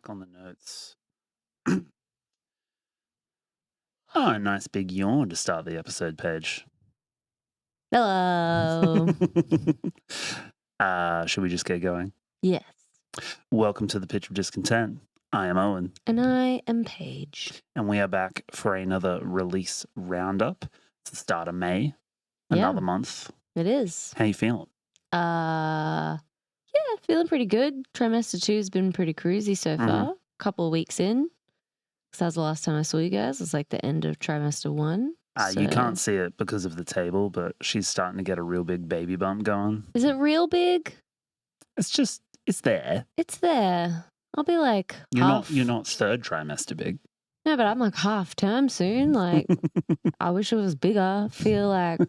back on the notes. Oh, a nice big yawn to start the episode, Paige. Hello. Should we just get going? Yes. Welcome to the Pitch of Discontent. I am Owen. And I am Paige. And we are back for another release roundup. It's the start of May. Another month. It is. How you feeling? Yeah, feeling pretty good. Trimester 2 has been pretty cruisy so far. Couple of weeks in. Because that was the last time I saw you guys. It was like the end of trimester 1. You can't see it because of the table, but she's starting to get a real big baby bump going. Is it real big? It's there. It's there. I'll be like You're not third trimester big. No, but I'm like half term soon. Like, I wish it was bigger. I feel like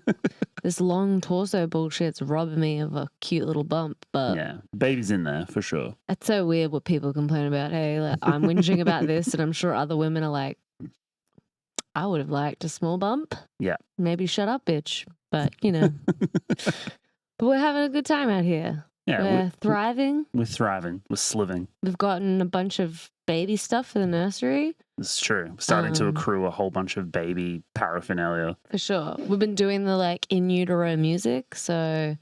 this long torso bullshit's robbing me of a cute little bump. But yeah, baby's in there for sure. It's so weird what people complain about. Hey, like, I'm whinging about this, and I'm sure other women are like, I would have liked a small bump. Yeah. Maybe shut up, bitch. But, but we're having a good time out here. Yeah, we're thriving. We're thriving. We're sliving. We've gotten a bunch of baby stuff for the nursery. It's true. We're starting to accrue a whole bunch of baby paraphernalia. For sure. We've been doing the in utero music. So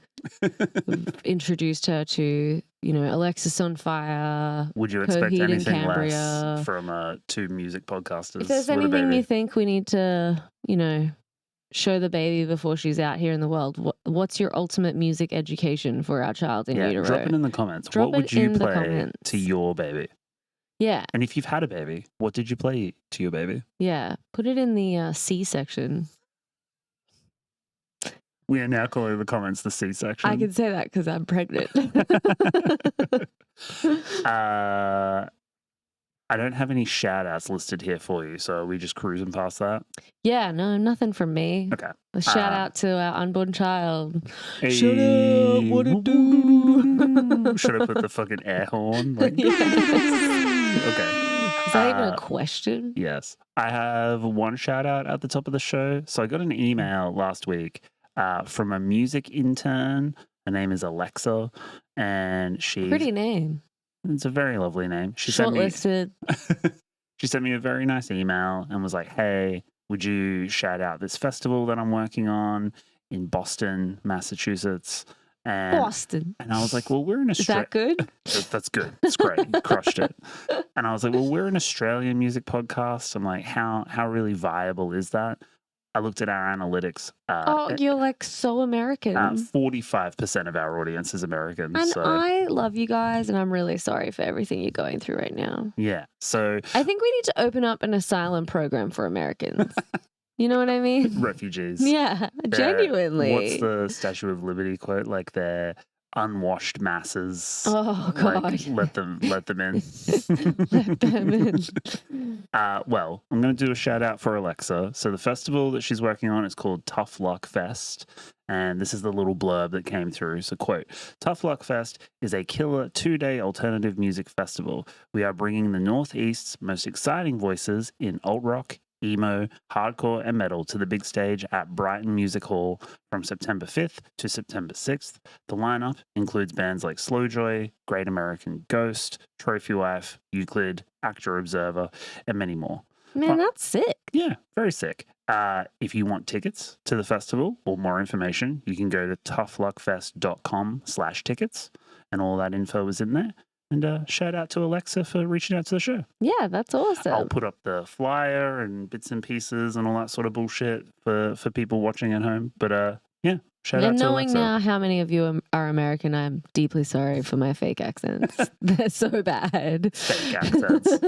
we've introduced her to, Alexis on Fire. Would you expect anything less from two music podcasters? If there's anything you think we need to, show the baby before she's out here in the world, what's your ultimate music education for our child in utero? Drop it in the comments. What would you play to your baby? Yeah. And if you've had a baby, what did you play to your baby? Yeah. Put it in the C section. We are now calling the comments the C section. I can say that because I'm pregnant. I don't have any shout outs listed here for you, so are we just cruising past that? Yeah, no, nothing from me. Okay. A shout out to our unborn child. Hey. Shut up, what it do? Should I put the fucking air horn? Yes. Okay. Is that even a question? Yes. I have one shout out at the top of the show. So I got an email last week from a music intern. Her name is Alexa, and she... Pretty name. It's a very lovely name. Shortlisted. She sent me a very nice email and was like, hey, would you shout out this festival that I'm working on in Boston, Massachusetts? Boston. And I was like, well, we're in Australia. Is that good? That's good. It's great. You crushed it. And I was like, well, we're an Australian music podcast. I'm like, how really viable is that? I looked at our analytics. You're so American. 45% of our audience is American. And so. I love you guys, and I'm really sorry for everything you're going through right now. Yeah. So I think we need to open up an asylum program for Americans. You know what I mean? Refugees. Yeah, genuinely. What's the Statue of Liberty quote? Like they're unwashed masses. Oh God! Let them in. Let them in. Well, I'm going to do a shout out for Alexa. So the festival that she's working on is called Tough Luck Fest. And this is the little blurb that came through. So, quote, Tough Luck Fest is a killer 2-day alternative music festival. We are bringing the Northeast's most exciting voices in alt rock, emo, hardcore, and metal to the big stage at Brighton Music Hall from September 5th to September 6th. The lineup includes bands like Slowjoy, Great American Ghost, Trophy Wife, Euclid, Actor Observer, and many more. Man, that's sick. Yeah, very sick. If you want tickets to the festival or more information, you can go to toughluckfest.com/tickets, and all that info is in there. And shout out to Alexa for reaching out to the show. Yeah, that's awesome. I'll put up the flyer and bits and pieces and all that sort of bullshit for people watching at home. But yeah, shout out to Alexa. And knowing now how many of you are American, I'm deeply sorry for my fake accents. They're so bad. Fake accents.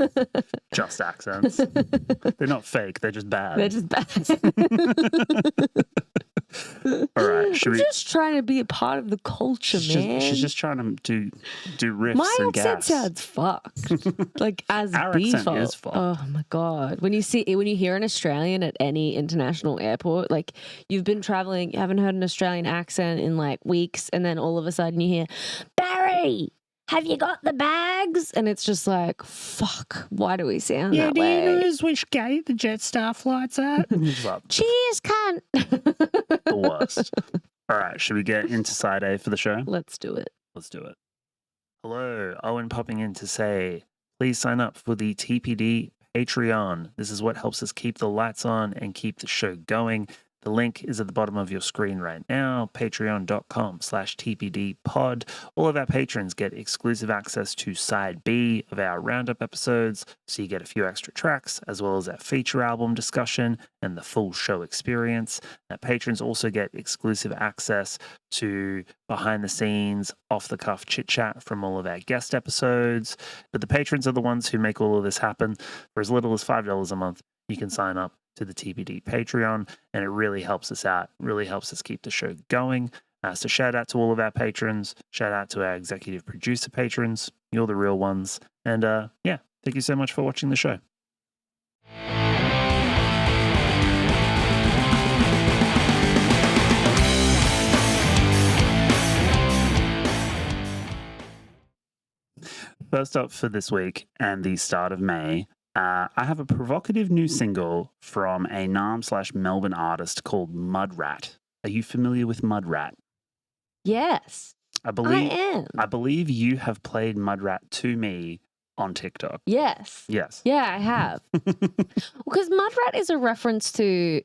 Just accents. They're not fake. They're just bad. They're just bad. All right. Just trying to be a part of the culture, man. She's just trying to do riffs my and gas. My accent sounds fucked. As our default. Accent is fucked. Oh my God. When you hear an Australian at any international airport, you've been traveling, you haven't heard an Australian accent in weeks, and then all of a sudden you hear, Barry, have you got the bags? And it's just like, fuck, why do we sound that way? Yeah, do you know which gate the Jetstar flight's at? Cheers, cunt. The worst. All right, should we get into side A for the show? Let's do it. Let's do it. Hello, Owen popping in to say, please sign up for the TPD Patreon. This is what helps us keep the lights on and keep the show going. The link is at the bottom of your screen right now, patreon.com/tpdpod. All of our patrons get exclusive access to Side B of our Roundup episodes, so you get a few extra tracks, as well as our feature album discussion and the full show experience. Our patrons also get exclusive access to behind-the-scenes, off-the-cuff chit-chat from all of our guest episodes. But the patrons are the ones who make all of this happen. For as little as $5 a month, you can sign up to the TPD Patreon, and it really helps us out, really helps us keep the show going. So shout out to all of our patrons, shout out to our executive producer patrons. You're the real ones. And yeah, thank you so much for watching the show. First up for this week and the start of May, I have a provocative new single from a Nam/Melbourne artist called Mudrat. Are you familiar with Mudrat? Yes, I am. I believe you have played Mudrat to me on TikTok. Yes. Yes. Yeah, I have. Because Mudrat is a reference to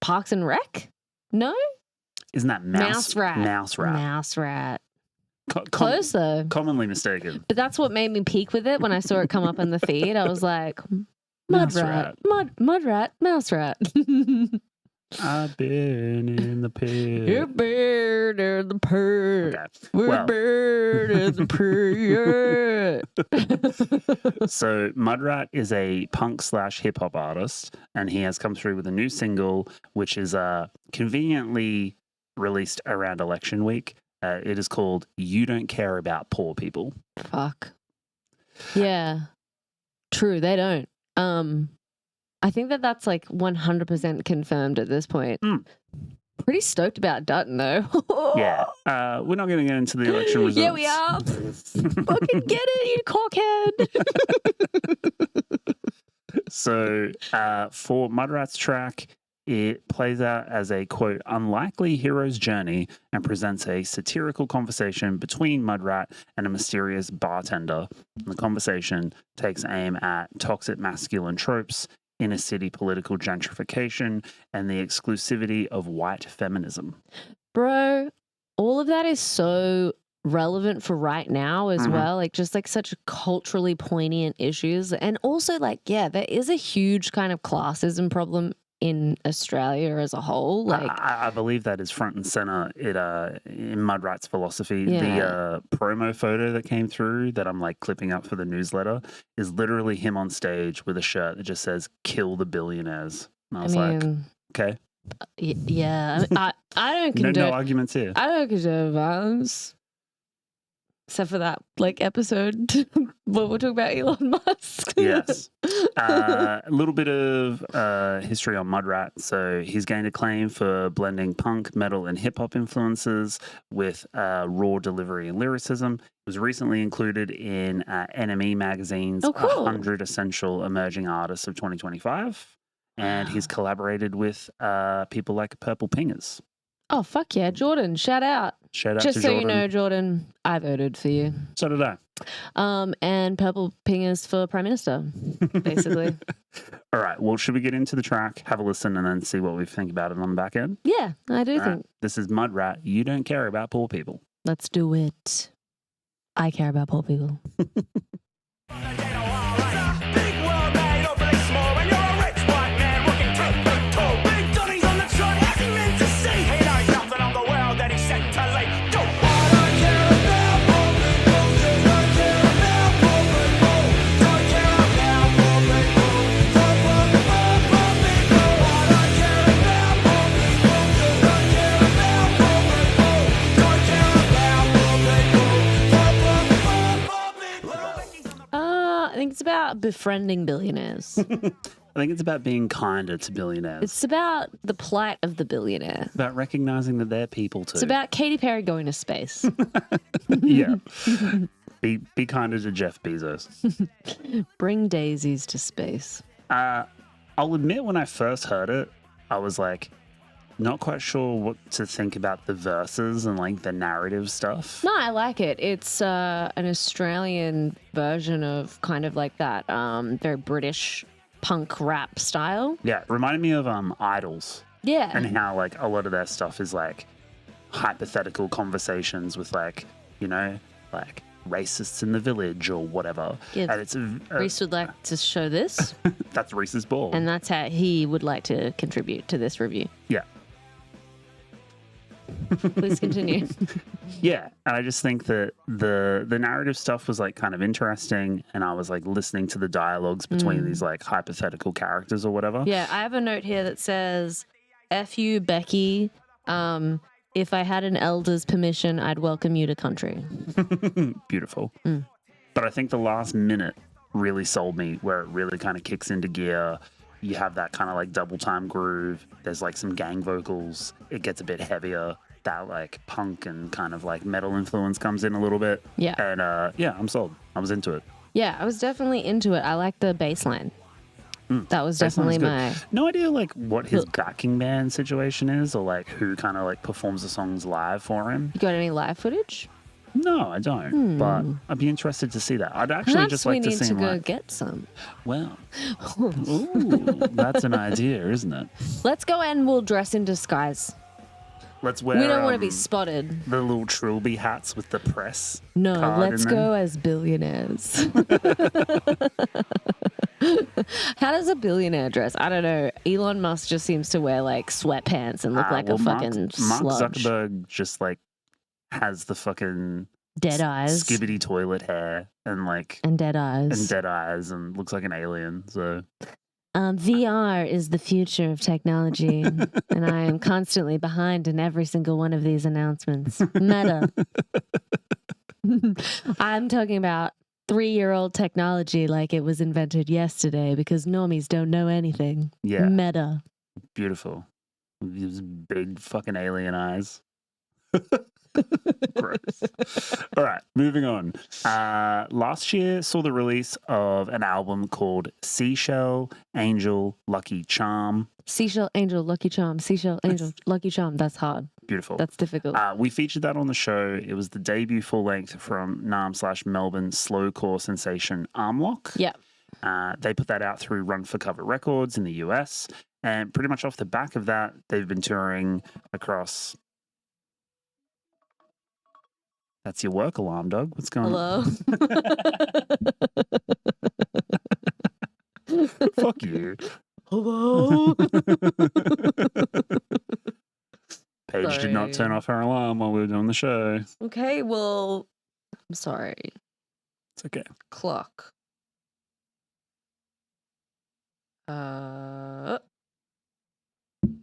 Parks and Rec? No? Isn't that Mouse Rat? Mouse Rat. Close though. Commonly mistaken. But that's what made me peak with it when I saw it come up in the feed. I was like, Mudrat, Mudrat, Mouse Rat. I've been in the pit. You've been in the pit. Okay. We've been in the pit. So Mudrat is a punk/hip hop artist, and he has come through with a new single, which is conveniently released around election week. It is called "You Don't Care About Poor People." Fuck. Yeah. True, they don't. I think that's like 100% confirmed at this point. Pretty stoked about Dutton though. Yeah. We're not going to get into the election results. Yeah, we are. Fucking get it, you cockhead. So for Mudrat's track, it plays out as a, quote, unlikely hero's journey and presents a satirical conversation between Mudrat and a mysterious bartender. And the conversation takes aim at toxic masculine tropes, inner city political gentrification, and the exclusivity of white feminism. Bro, all of that is so relevant for right now as well. Like just like such culturally poignant issues. And also like, yeah, there is a huge kind of classism problem in Australia as a whole. Like I believe that is front and center in Mudrat's philosophy. The promo photo that came through that I'm like clipping up for the newsletter is literally him on stage with a shirt that just says "Kill the billionaires." And I was like, okay. Yeah. I don't condone no arguments here. I don't condone violence. Except for that, like, episode where we're talking about Elon Musk. Yes. A little bit of history on Mudrat. So he's gained acclaim for blending punk, metal, and hip-hop influences with raw delivery and lyricism. He was recently included in NME Magazine's 100 Essential Emerging Artists of 2025. And he's collaborated with people like Purple Pingers. Oh, fuck yeah. Jordan, shout out. Shout out Just to so Jordan. you know, Jordan, I voted for you. So did I. And Purple Pingers for Prime Minister, basically. All right. Well, should we get into the track, have a listen, and then see what we think about it on the back end? Yeah, I do All think. right. This is Mudrat. You don't care about poor people. Let's do it. I care about poor people. I think it's about befriending billionaires. I think it's about being kinder to billionaires. It's about the plight of the billionaire. It's about recognizing that they're people too. It's about Katy Perry going to space. Yeah. Be kinder to Jeff Bezos. Bring daisies to space. I'll admit when I first heard it, I was like, Not quite sure what to think about the verses and like the narrative stuff. No, I like it. It's an Australian version of kind of like that very British punk rap style. Yeah, it reminded me of Idols Yeah. and how like a lot of their stuff is like hypothetical conversations with like, you know, like racists in the village or whatever. Yeah. And it's Reese would like to show this, that's Reese's ball. and that's how he would like to contribute to this review. Yeah. Please continue. Yeah, and I just think that the narrative stuff was like kind of interesting, and I was like listening to the dialogues between these like hypothetical characters or whatever. Yeah, I have a note here that says, F you, Becky. If I had an elder's permission, I'd welcome you to country. Beautiful. But I think the last minute really sold me, where it really kind of kicks into gear. You have that kind of like double time groove. There's like some gang vocals. It gets a bit heavier. That like punk and kind of like metal influence comes in a little bit. Yeah. And yeah, I'm sold. I was into it. Yeah, I was definitely into it. I like the bass line. That was Bass line definitely is good. my... No idea like what his backing band situation is, or like who kind of like performs the songs live for him. You got any live footage? No, I don't. But I'd be interested to see that. I'd actually Perhaps just like we to need see to go like, get some. well, ooh, that's an idea, isn't it? Let's go and we'll dress in disguise. Let's wear. We don't want to be spotted. The little trilby hats with the press. No, card let's in there. go as billionaires. How does a billionaire dress? I don't know. Elon Musk just seems to wear like sweatpants and look like a fucking Mark sludge. Zuckerberg just like has the fucking Dead eyes. skibbity toilet hair and like And dead eyes. and dead eyes and looks like an alien. So VR is the future of technology, and I am constantly behind in every single one of these announcements. Meta. I'm talking about 3-year-old technology like it was invented yesterday because normies don't know anything. yeah, Meta. beautiful. These big fucking alien eyes. Gross. All right, moving on. Last year saw the release of an album called Seashell, Angel, Lucky Charm. Seashell, angel, lucky charm. Seashell, angel, lucky charm. That's hard. Beautiful. That's difficult. We featured that on the show. It was the debut full length from Nam/Melbourne slowcore sensation Armlock. Yeah. They put that out through Run for Cover Records in the US. And pretty much off the back of that, they've been touring across. That's your work alarm, dog. What's going Hello. on? Fuck you. Hello. Paige did not turn Sorry. off her alarm while we were doing the show. Okay, well, I'm sorry. It's okay. Clock.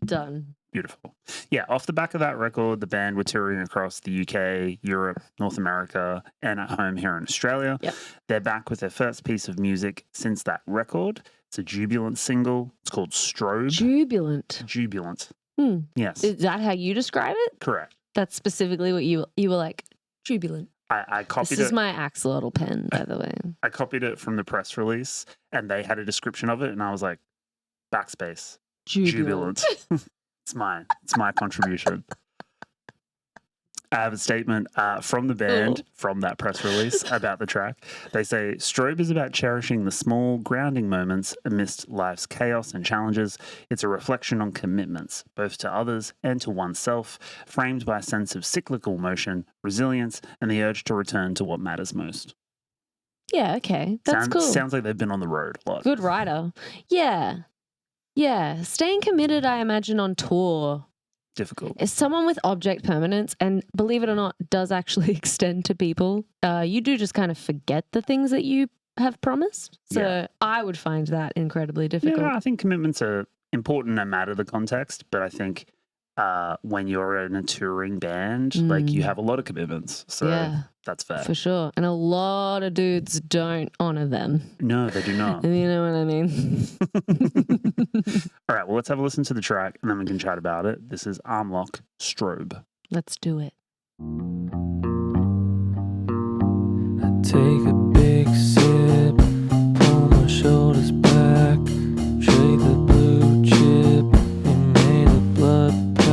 Done. Beautiful. Yeah, off the back of that record, the band were touring across the UK, Europe, North America, and at home here in Australia. Yep. They're back with their first piece of music since that record. It's a Jubilant single. It's called Strobe. Jubilant. Jubilant. Hmm. Yes, Is that how you describe it? correct. That's specifically what you were like, jubilant. I This copied is it. my axolotl pen, by the way. I copied it from the press release, and they had a description of it, and I was like, backspace. Jubilant. It's my contribution. I have a statement from the band from that press release about the track. They say, Strobe is about cherishing the small, grounding moments amidst life's chaos and challenges. It's a reflection on commitments, both to others and to oneself, framed by a sense of cyclical motion, resilience, and the urge to return to what matters most. Yeah, okay. That's cool. Sounds like they've been on the road a lot. Good writer. Yeah. Yeah. Staying committed, I imagine, on tour Difficult. is someone with object permanence, and believe it or not, does actually extend to people. You do just kind of forget the things that you have promised. So Yeah. I would find that incredibly difficult. Yeah, I think commitments are important no matter the context, but I think when you're in a touring band, like you have a lot of commitments. So Yeah. that's fair. For sure. And a lot of dudes don't honor them. No, they do not. You know what I mean? All right, well, let's have a listen to the track and then we can chat about it. This is Armlock, Strobe. Let's do it. I take a big sip, pull my shoulders back, shake the blue chip, we made a blood pact.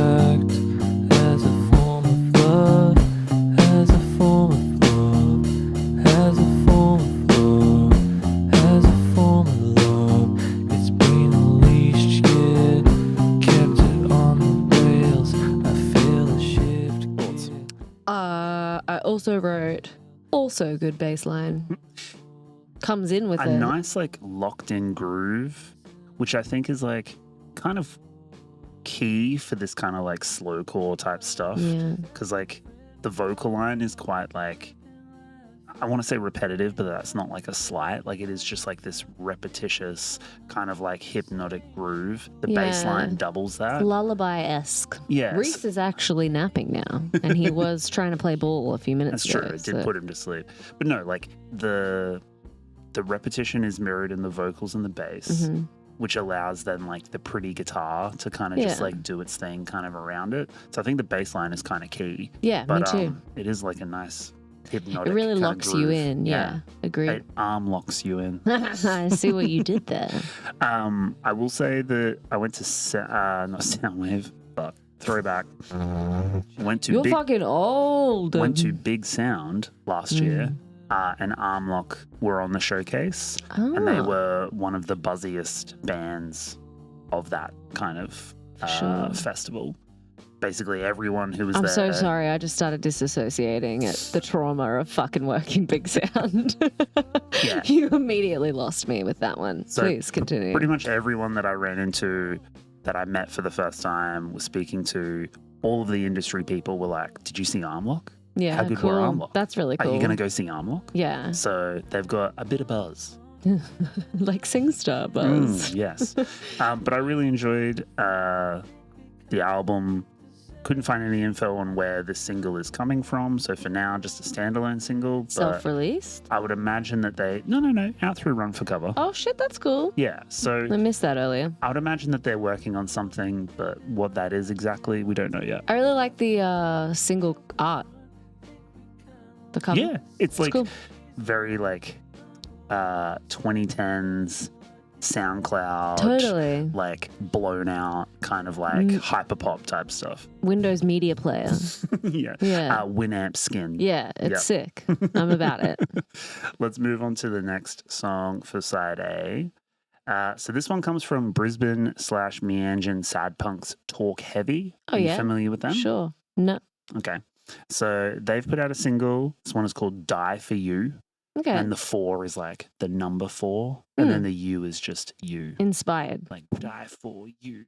wrote, also good bass line. Comes in with a it. nice like locked in groove, which I think is like kind of key for this kind of like slowcore type stuff. Yeah. Because like the vocal line is quite like, I want to say repetitive, but that's not like a slight. Like it is just like this repetitious kind of like hypnotic groove. The bass Yeah. line doubles that. Lullaby-esque. Yes. Reese is actually napping now, and he was trying to play ball a few minutes That's ago. true. It did put him to sleep. But no, like the repetition is mirrored in the vocals and the bass, Mhm. which allows then like the pretty guitar to kind of just Yeah. like do its thing kind of around it. So I think the bass line is kind of key. Yeah, But me too. it is like a nice hypnotic It really kinda locks you groove. in. Yeah, agreed. It arm locks you in. I see what you did there. I will say that I went to not Soundwave, but throwback. Went to You're big fucking old. went to Big Sound last year, and Armlock were on the showcase, and they Ah, were one of the buzziest bands of that kind of Sure. festival. Basically, everyone who was I'm there. so sorry. I just started disassociating at the trauma of fucking working Big Sound. Yeah. You immediately lost me with that one. So, Please continue. Pretty much everyone that I ran into, that I met for the first time, was speaking to. All of the industry people were like, "Did you see Armlock? Yeah, How good cool. were Armlock? That's really Are cool. you going to go see Armlock?" Yeah, So they've got a bit of buzz. like SingStar buzz. Yes. But I really enjoyed the album. Couldn't find any info on where this single is coming from. So for now, just a standalone single. But Self-released. I would imagine that they... No. Out through Run for Cover. Oh shit, that's cool. Yeah. So I missed that earlier. I would imagine that they're working on something, but what that is exactly, we don't know yet. I really like the single art. The cover. Yeah. It's like cool. very like 2010s SoundCloud. Totally. Like blown out kind of like hyperpop type stuff. Windows Media Player. Yeah. Yeah. Winamp skin. Yeah, it's Yep. sick. I'm about it. Let's move on to the next song for side A. So this one comes from Brisbane / Meanjin Sad Punks Talk Heavy. Oh, Are you yeah? familiar with them? Sure. No. Okay. So they've put out a single. This one is called Die For You. Okay. And the 4 is like the number 4. And then the U is just you. Inspired. Like, die for you.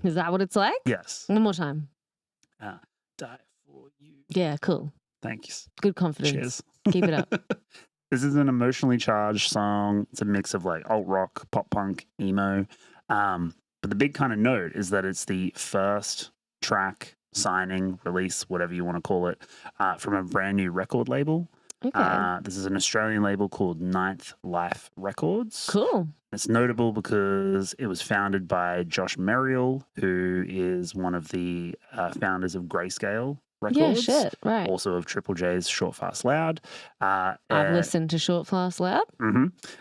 Is that what it's like? Yes. One more time. Die for you. Yeah, cool. Thanks. Good confidence. Cheers. Keep it up. This is an emotionally charged song. It's a mix of like alt rock, pop punk, emo. But the big kind of note is that it's the first track signing, release, whatever you want to call it, from a brand new record label. Okay. This is an Australian label called Ninth Life Records. Cool. It's notable because it was founded by Josh Merrill, who is one of the founders of Grayscale Records. Yeah, shit. Right. Also of Triple J's Short Fast Loud. I've listened to Short Fast Loud.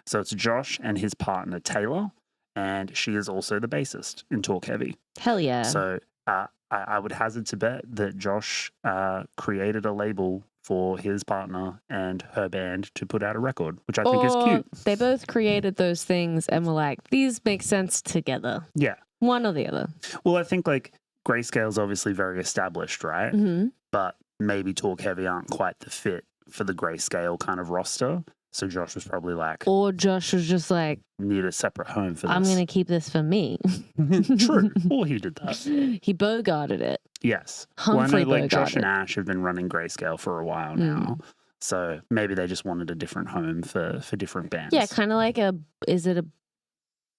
So it's Josh and his partner Taylor, and she is also the bassist in Talk Heavy. Hell yeah. So I would hazard to bet that Josh created a label for his partner and her band to put out a record, which I think is cute. They both created those things and were like, these make sense together. Yeah. One or the other. Well, I think like Grayscale's obviously very established, right? Mm-hmm. But maybe Talk Heavy aren't quite the fit for the Grayscale kind of roster. So Josh was probably like, Or Josh was just like, need a separate home for this. I'm going to keep this for me. True. Or he did that. He bogarted it. Yes. Humphrey well, I know like Josh Bogarted. and Ash have been running Grayscale for a while now. So maybe they just wanted a different home for different bands. Yeah, kind of like is it a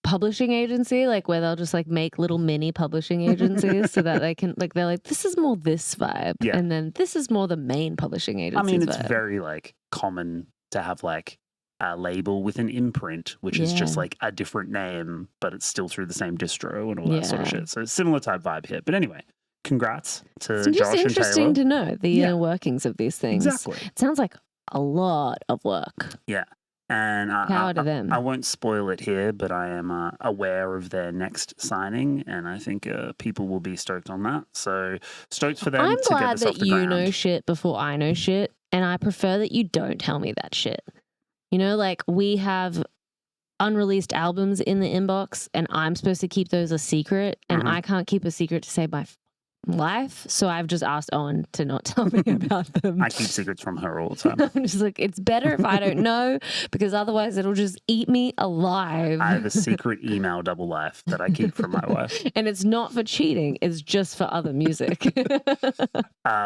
publishing agency? Like where they'll just like make little mini publishing agencies so that they can, like, they're like, this is more this vibe. Yeah. And then this is more the main publishing agency. I mean, it's vibe. very like common to have like a label with an imprint, which is just Yeah. like a different name, but it's still through the same distro and all that sort of Yeah. shit. So similar type vibe here. But anyway, congrats to It's just Josh and interesting Taylor. to know the Yeah. inner workings of these things. Exactly. It sounds like a lot of work. Yeah. And Power to them. I won't spoil it here, but I am aware of their next signing, and I think people will be stoked on that. So stoked for them I'm to get glad this off that the you ground. know shit before I know shit, and I prefer that you don't tell me that shit. You know, like we have unreleased albums in the inbox, and I'm supposed to keep those a secret, and Mhm. I can't keep a secret to save my life. So I've just asked Owen to not tell me about them. I keep secrets from her all the time. I'm just like, it's better if I don't know because otherwise it'll just eat me alive. I have a secret email double life that I keep from my wife. And it's not for cheating, it's just for other music.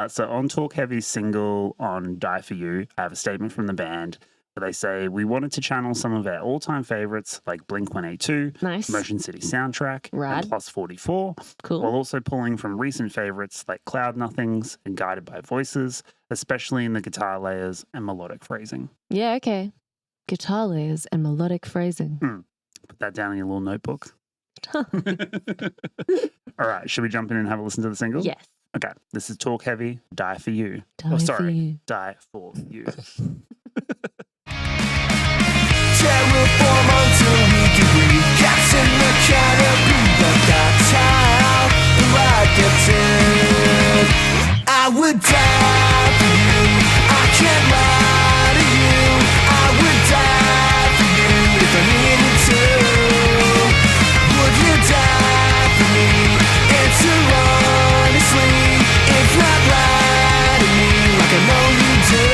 So on Talk Heavy's single on Die For You, I have a statement from the band where they say, we wanted to channel some of our all-time favorites like Blink-182, Nice. Motion City Soundtrack, Rad. and Plus 44, Cool. while also pulling from recent favorites like Cloud Nothings and Guided by Voices, especially in the guitar layers and melodic phrasing. Yeah, okay. Guitar layers and melodic phrasing. Put that down in your little notebook. All right, should we jump in and have a listen to the single? Yes. Okay, this is Talk Heavy, Die For You. Die for you. Die For You. Terraform until we can breathe. Cats in the canopy, but that's how the ride gets in. I would die for you. I can't lie to you. I would die for you if I needed to. Would you die for me? Answer honestly. If not, lie to me like I know you do.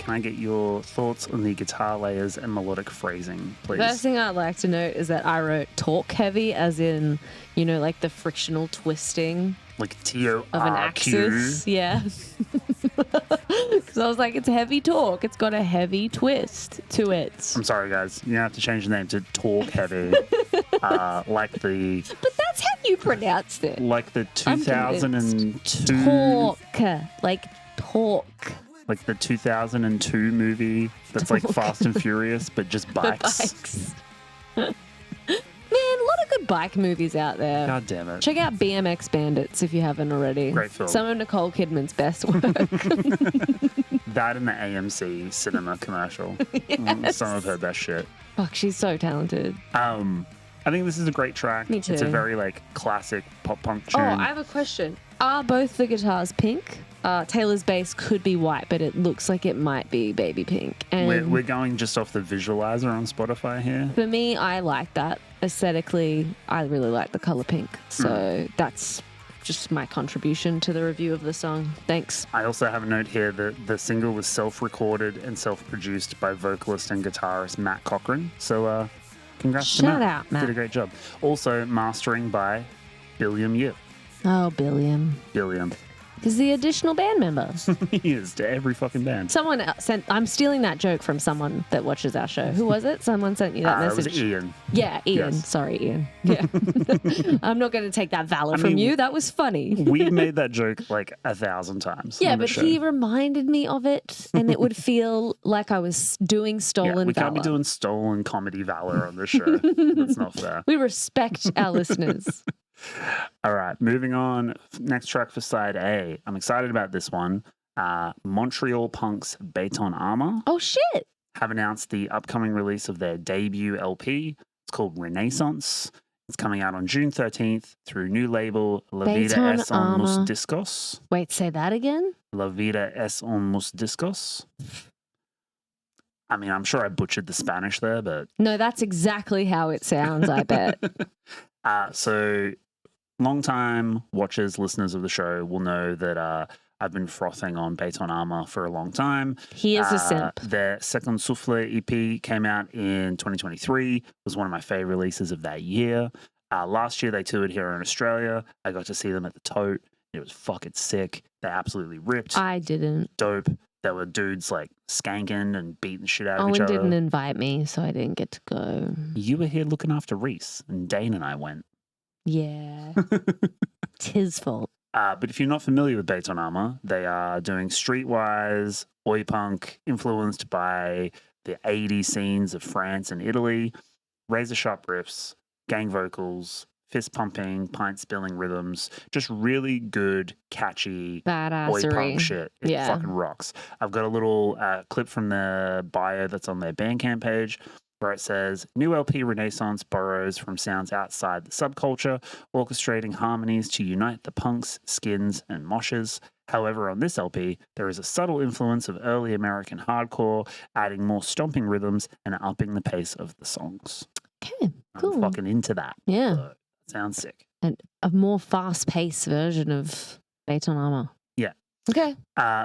Can I get your thoughts on the guitar layers and melodic phrasing, please? First thing I'd like to note is that I wrote talk heavy as in, you know, like the frictional twisting Like TORQ. of an axis. Yeah. Because I was like, it's heavy talk. It's got a heavy twist to it. I'm sorry, guys. You have to change the name to Talk Heavy. like the But that's how you pronounced it. 2002 Talk. Like talk. like the 2002 movie that's like Fast and Furious, but just bikes. Bikes. Man, a lot of good bike movies out there. God damn it. Check out BMX Bandits if you haven't already. Great film. Some of Nicole Kidman's best work. That and the AMC cinema commercial. Some of her best shit. Fuck, she's so talented. I think this is a great track. Me too. It's a very like classic pop punk tune. Oh, I have a question. Are both the guitars pink? Taylor's bass could be white, but it looks like it might be baby pink. And We're going just off the visualizer on Spotify here. for me, I like that. Aesthetically, I really like the color pink. So that's just my contribution to the review of the song. Thanks. I also have a note here that the single was self-recorded and self-produced by vocalist and guitarist Matt Cochran. So congrats to Shout Matt. out, Matt. Did a great job. Also mastering by Billiam Yip. Oh, Billiam. Billiam. He's the additional band member. He is to every fucking band. Someone sent. I'm stealing that joke from someone that watches our show. Who was it? Someone sent you that It was message. Ian. Yeah, Ian. Yes. Sorry, Ian. Yeah. I'm not going to take that valor I from mean, you. That was funny. We made that joke like 1,000 times. Yeah, on the but show. he reminded me of it, and it would feel like I was doing stolen we valor. can't be doing stolen comedy valor on this show. That's not fair. We respect our listeners. All right, moving on. Next track for side A. I'm excited about this one. Montreal punks Béton Armé Oh shit! have announced the upcoming release of their debut LP. It's called Renaissance. It's coming out on June 13th through new label La Vida Béton es un mus Armé. discos. Wait, say that again. La Vida es un mus discos. I mean, I'm sure I butchered the Spanish there, but No, that's exactly how it sounds. I bet. so long-time watchers, listeners of the show will know that I've been frothing on Béton Armé for a long time. He is a simp. Their Second Souffle EP came out in 2023. It was one of my favorite releases of that year. Last year, they toured here in Australia. I got to see them at the Tote. It was fucking sick. They absolutely ripped. I didn't. Dope. There were dudes like skanking and beating shit out of each Owen other. didn't invite me, so I didn't get to go. You were here looking after Reese, and Dane and I went. Yeah. It's his fault. But if you're not familiar with Béton Armé, they are doing streetwise, oi punk, influenced by the 80s scenes of France and Italy, razor sharp riffs, gang vocals, fist pumping, pint spilling rhythms, just really good, catchy, oi Badassery. punk shit. It Yeah. fucking rocks. I've got a little clip from the bio that's on their Bandcamp page, where it says, new LP Renaissance borrows from sounds outside the subculture, orchestrating harmonies to unite the punks, skins, and moshes. However, on this LP, there is a subtle influence of early American hardcore, adding more stomping rhythms and upping the pace of the songs. Okay, I'm cool. fucking into that. Yeah. So Sounds sick. And a more fast-paced version of Béton Armé. Yeah. Okay.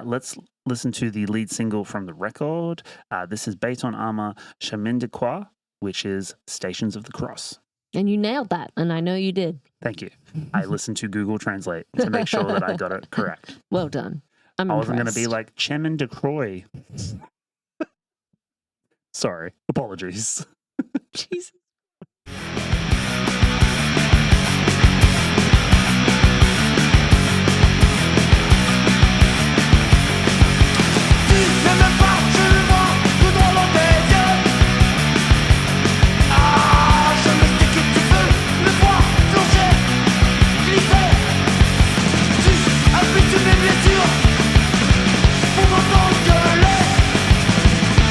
Let's listen to the lead single from the record. This is Béton Armé, Chemin de Croix, which is Stations of the Cross. And you nailed that, and I know you did. Thank you. I listened to Google Translate to make sure that I got it correct. Well done. I wasn't going to be like Chemin de Croix. Sorry. Apologies. Jesus. Ne me parle moi que dans l'eau des yeux. Ah, je me sais que tu veux me voir plonger, glisser. Tu habitues mes blessures pour m'entendre gueuler.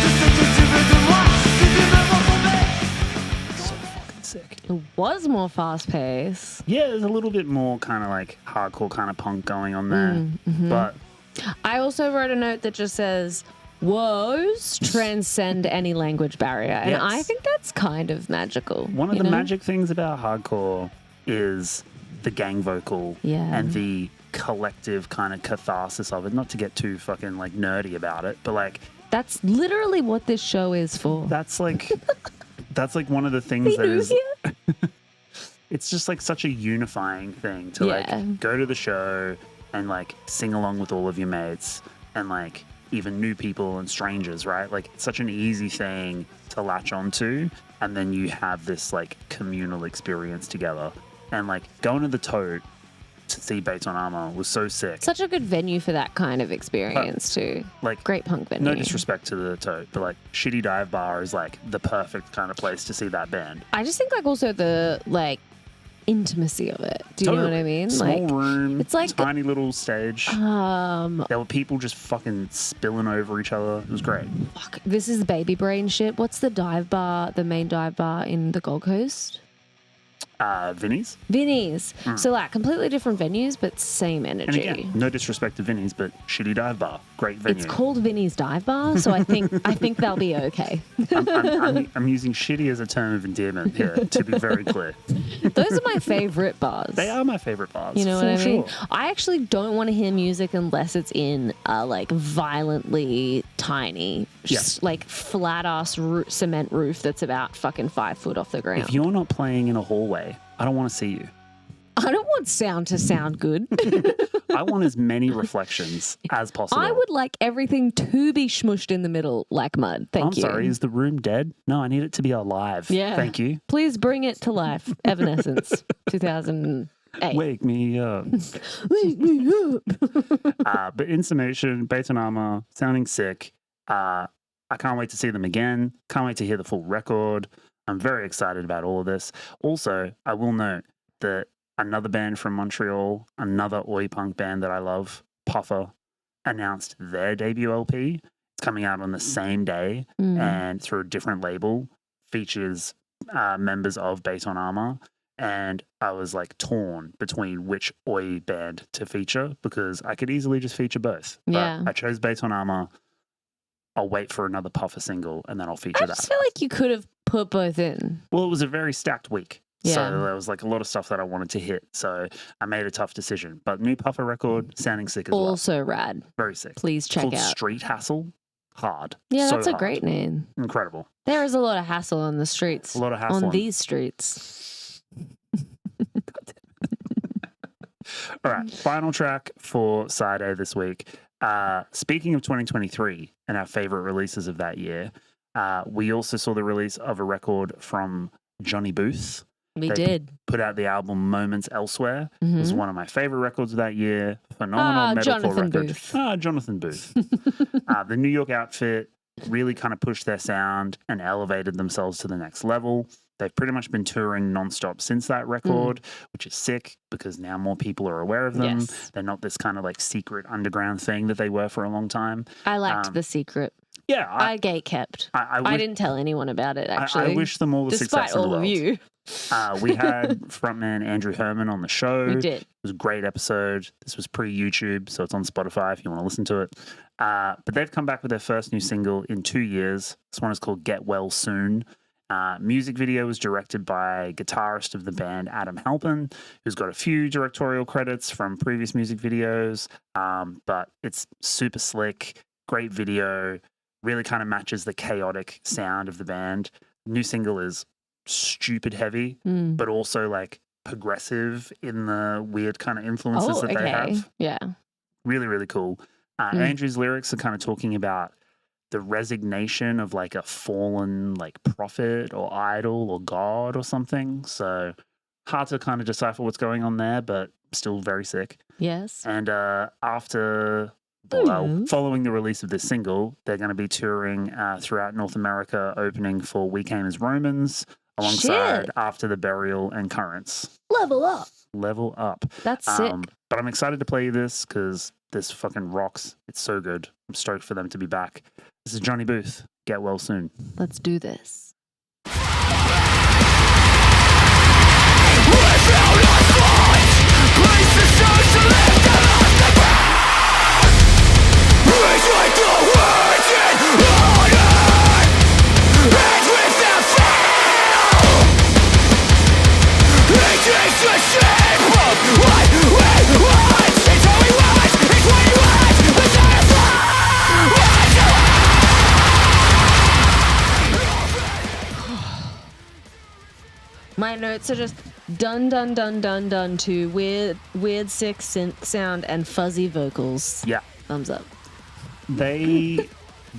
Je sais que tu veux de moi, si tu me vois tomber. So fucking sick. It was more fast-paced. Yeah, there's a little bit more kind of like hardcore kind of punk going on there. But I also wrote a note that just says, woes transcend any language barrier. And Yes. I think that's kind of magical. one of you the know? magic things about hardcore is the gang vocal Yeah. and the collective kind of catharsis of it. Not to get too fucking like nerdy about it, but like That's literally what this show is for. that's like that's like one of the things that is it's just like such a unifying thing to Yeah. like go to the show and like sing along with all of your mates and like even new people and strangers, right? Like it's such an easy thing to latch onto, and then you have this like communal experience together. And like going to the Toad to see Béton Armé was so sick. Such a good venue for that kind of experience too. Like Great punk venue. no disrespect to the Toad, but like Shitty Dive Bar is like the perfect kind of place to see that band. I just think like also the like intimacy of it. Do you know what I mean? Small like room, it's like tiny little stage. There were people just fucking spilling over each other. It was great. fuck, this is baby brain shit. What's the dive bar, the main dive bar in the Gold Coast? Vinny's. Vinny's. So like completely different venues, but same And energy. again, no disrespect to Vinny's, but Shitty Dive Bar, great venue. It's called Vinny's Dive Bar, so I think they'll be okay. I'm using shitty as a term of endearment here, to be very clear. Those are my favorite bars. They are my favorite bars. You know what for I mean? sure. I actually don't want to hear music unless it's in a like violently tiny, just like flat ass cement roof that's about fucking 5 foot off the ground. If you're not playing in a hallway, I don't want to see you. I don't want sound to sound good. I want as many reflections as possible. I would like everything to be smushed in the middle like mud. Thank I'm you. sorry, is the room dead? No, I need it to be alive. Yeah. Thank you. Please bring it to life. Evanescence, 2008. Wake me up. Wake me up. But in summation, Béton Armé sounding sick. I can't wait to see them again. Can't wait to hear the full record. I'm very excited about all of this. Also, I will note that another band from Montreal, another oi punk band that I love, Puffer, announced their debut LP. It's coming out on the same day and through a different label. Features members of Béton Armé. And I was like torn between which oi band to feature because I could easily just feature both. But Yeah. I chose Béton Armé. I'll wait for another Puffer single and then I'll feature I that. just feel like you could have put both in. Well, it was a very stacked week. Yeah. So there was like a lot of stuff that I wanted to hit. So I made a tough decision. But new Puffer record, sounding sick as well. Also rad. Very sick. Please check Called out. Street Hassle. Hard. Yeah, So that's a hard. great name. Incredible. There is a lot of hassle on the streets. A lot of hassle on these streets. All right, final track for Side A this week. Speaking of 2023 and our favorite releases of that year, we also saw the release of a record from Johnny Booth. We They did. Put out the album Moments Elsewhere. It Mhm. was one of my favorite records of that year. Phenomenal metalcore Jonathan record. Booth. Jonathan Booth. The New York outfit really kind of pushed their sound and elevated themselves to the next level. They've pretty much been touring nonstop since that record, which is sick because now more people are aware of them. Yes. They're not this kind of like secret underground thing that they were for a long time. I liked The Secret. Yeah, I gate kept. I I wish, didn't tell anyone about it, I actually. wish them all the despite success in the all world. of you. We had frontman Andrew Herman on the show. We did. It was a great episode. This was pre-YouTube, so it's on Spotify if you want to listen to it. But they've come back with their first new single in 2 years. This one is called Get Well Soon. Music video was directed by guitarist of the band Adam Halpin, who's got a few directorial credits from previous music videos, but it's super slick, great video, really kind of matches the chaotic sound of the band. New single is stupid heavy, but also like progressive in the weird kind of influences that they have. Yeah. Really, really cool. Andrew's lyrics are kind of talking about the resignation of like a fallen like prophet or idol or god or something. So hard to kind of decipher what's going on there, but still very sick. Yes. And following the release of this single, they're going to be touring throughout North America, opening for We Came as Romans, alongside After the Burial and Currents. Level up. Level up. That's sick. But I'm excited to play this because this fucking rocks. It's so good. I'm stoked for them to be back. This is Johnny Booth. Get well soon. Let's do this. My notes are just done to weird sick synth sound and fuzzy vocals. Yeah. Thumbs up. They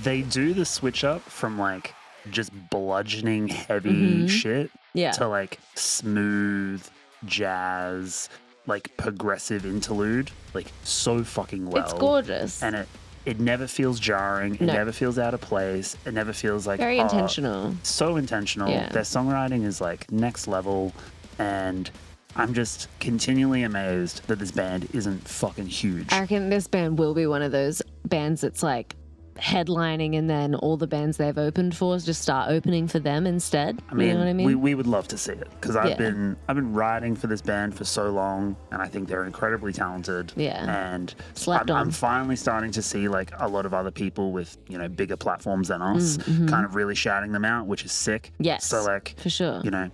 do the switch up from like just bludgeoning heavy shit to like smooth jazz, like progressive interlude, like so fucking well. It's gorgeous. And it never feels jarring. It never feels out of place. It never feels like very intentional. So intentional. Yeah. Their songwriting is like next level, and I'm just continually amazed that this band isn't fucking huge. I reckon this band will be one of those bands that's like headlining, and then all the bands they've opened for just start opening for them instead. I mean, you know what I mean? We would love to see it because I've been riding for this band for so long, and I think they're incredibly talented. Yeah. And Slept on. I'm finally starting to see like a lot of other people with, you know, bigger platforms than us kind of really shouting them out, which is sick. Yes. So like, for sure. you know,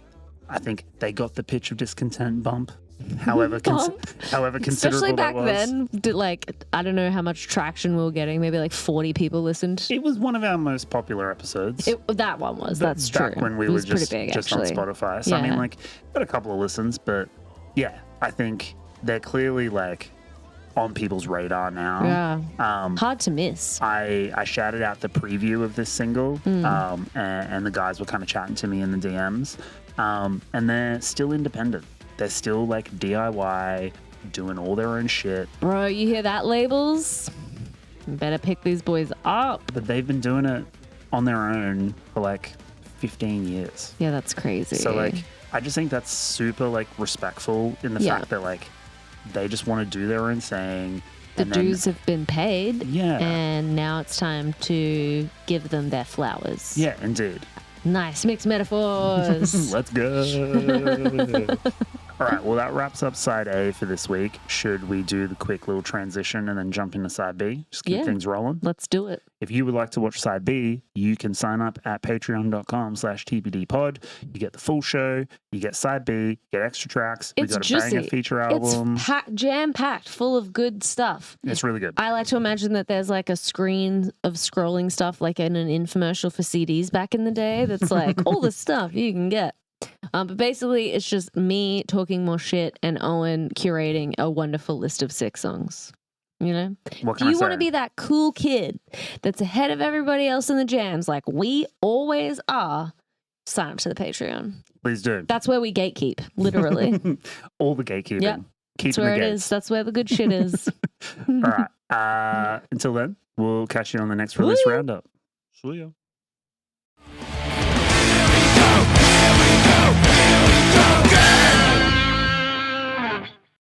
I think they got the pitch of Discontent bump. However considerable especially back that was. then, like I don't know how much traction we were getting. Maybe like 40 people listened. It was one of our most popular episodes. That one was. That's true. Back when we it were was just pretty big, on actually. Spotify. So I mean, like, got a couple of listens, but yeah, I think they're clearly like on people's radar now. Yeah. Hard to miss. I shouted out the preview of this single, and the guys were kind of chatting to me in the DMs, and they're still independent. They're still like DIY, doing all their own shit. Bro, you hear that, labels? You better pick these boys up. But they've been doing it on their own for like 15 years. Yeah, that's crazy. So like, I just think that's super like respectful in the fact that like they just want to do their own thing. The dues have been paid. Yeah. And now it's time to give them their flowers. Yeah, indeed. Nice mixed metaphors. Let's go. All right, well, that wraps up side A for this week. Should we do the quick little transition and then jump into side B? Just keep things rolling. Let's do it. If you would like to watch side B, you can sign up at patreon.com/tpdpod. You get the full show, you get side B, you get extra tracks. We got a banger feature album. It's jam-packed, full of good stuff. It's really good. I like to imagine that there's like a screen of scrolling stuff like in an infomercial for CDs back in the day that's like all the stuff you can get. But basically, it's just me talking more shit and Owen curating a wonderful list of 6 songs. You know? What Do can you I want to say? be that cool kid that's ahead of everybody else in the jams like we always are? Sign up to the Patreon. Please do. That's where we gatekeep, literally. All the gatekeeping. Yep. Keeping That's where the it gates. is. That's where the good shit is. All right. Until then, we'll catch you on the next release roundup. See ya.